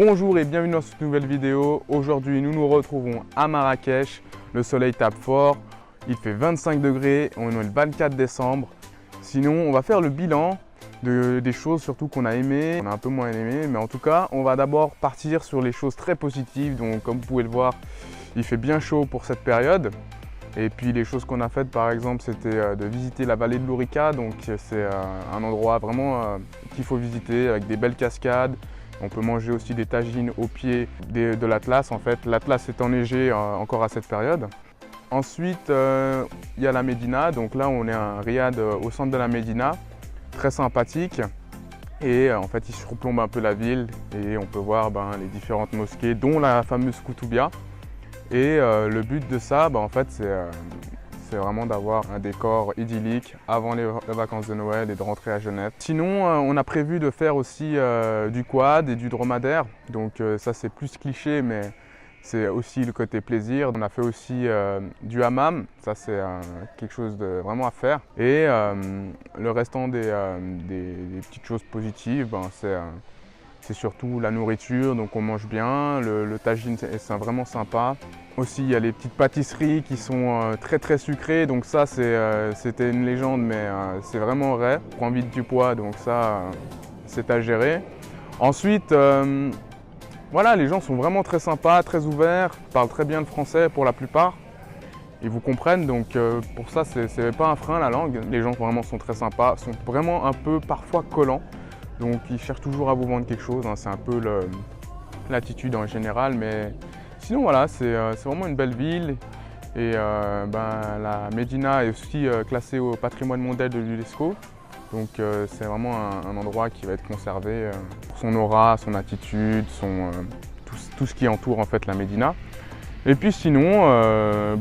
Bonjour et bienvenue dans cette nouvelle vidéo. Aujourd'hui nous nous retrouvons à Marrakech. Le soleil tape fort, il fait 25 degrés, on est le 24 décembre. Sinon on va faire le bilan des choses surtout qu'on a aimées, on a un peu moins aimé, mais en tout cas on va d'abord partir sur les choses très positives. Donc comme vous pouvez le voir, il fait bien chaud pour cette période. Et puis les choses qu'on a faites par exemple, c'était de visiter la vallée de l'Ourika. Donc c'est un endroit vraiment qu'il faut visiter avec des belles cascades. On peut manger aussi des tagines au pied de l'Atlas. En fait, l'Atlas est enneigé encore à cette période. Ensuite, il y a la Médina. Donc là, on est à un riad au centre de la Médina, très sympathique. Et en fait, il surplombe un peu la ville et on peut voir les différentes mosquées, dont la fameuse Koutoubia. Et le but de ça, en fait, c'est vraiment d'avoir un décor idyllique avant les vacances de Noël et de rentrer à Genève. Sinon, on a prévu de faire aussi du quad et du dromadaire. Donc ça, c'est plus cliché, mais c'est aussi le côté plaisir. On a fait aussi du hammam. Ça, c'est quelque chose de vraiment à faire. Et le restant des petites choses positives, c'est surtout la nourriture, donc on mange bien, le tagine c'est vraiment sympa. Aussi il y a les petites pâtisseries qui sont très sucrées, donc ça c'était une légende mais c'est vraiment vrai. On prend vite du poids, donc ça c'est à gérer. Ensuite, voilà, les gens sont vraiment très sympas, très ouverts, parlent très bien le français pour la plupart. Ils vous comprennent, donc pour ça c'est pas un frein la langue. Les gens vraiment sont très sympas, sont vraiment un peu parfois collants. Donc ils cherchent toujours à vous vendre quelque chose, hein. C'est un peu l'attitude en général, mais sinon voilà, c'est vraiment une belle ville. Et la Médina est aussi classée au patrimoine mondial de l'UNESCO. Donc c'est vraiment un endroit qui va être conservé pour son aura, son attitude, tout ce qui entoure en fait la Médina. Et puis sinon,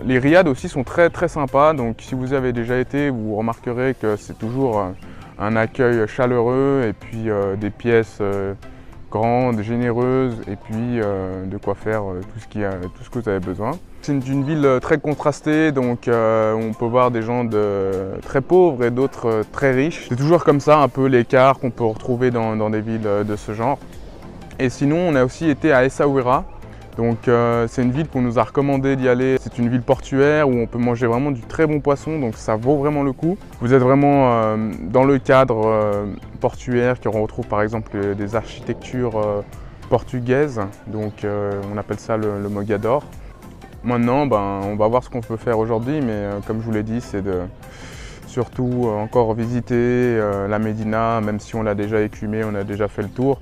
les riads aussi sont très sympas. Donc si vous avez déjà été, vous remarquerez que c'est toujours un accueil chaleureux et puis des pièces grandes, généreuses et puis de quoi faire tout ce que vous avez besoin. C'est une ville très contrastée, donc on peut voir des gens très pauvres et d'autres très riches. C'est toujours comme ça un peu l'écart qu'on peut retrouver dans des villes de ce genre. Et sinon on a aussi été à Essaouira. Donc c'est une ville qu'on nous a recommandé d'y aller. C'est une ville portuaire où on peut manger vraiment du très bon poisson, donc ça vaut vraiment le coup. Vous êtes vraiment dans le cadre portuaire, qu'on retrouve par exemple des architectures portugaises, donc on appelle ça le Mogador. Maintenant, on va voir ce qu'on peut faire aujourd'hui, mais comme je vous l'ai dit, c'est de surtout encore visiter la Médina, même si on l'a déjà écumé, on a déjà fait le tour.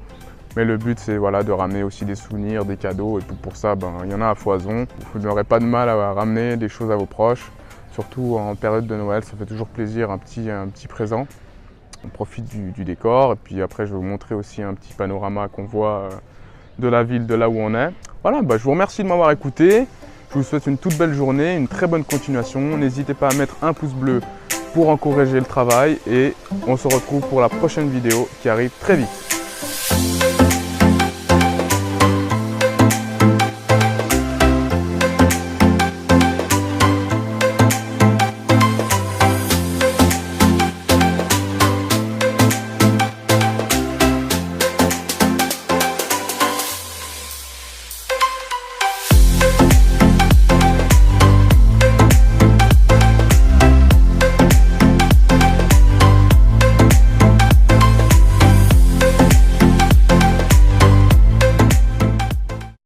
Mais le but, c'est de ramener aussi des souvenirs, des cadeaux. Et pour ça, il y en a à foison. Vous n'aurez pas de mal à ramener des choses à vos proches. Surtout en période de Noël, ça fait toujours plaisir, un petit présent. On profite du décor. Et puis après, je vais vous montrer aussi un petit panorama qu'on voit de la ville, de là où on est. Voilà, je vous remercie de m'avoir écouté. Je vous souhaite une toute belle journée, une très bonne continuation. N'hésitez pas à mettre un pouce bleu pour encourager le travail. Et on se retrouve pour la prochaine vidéo qui arrive très vite.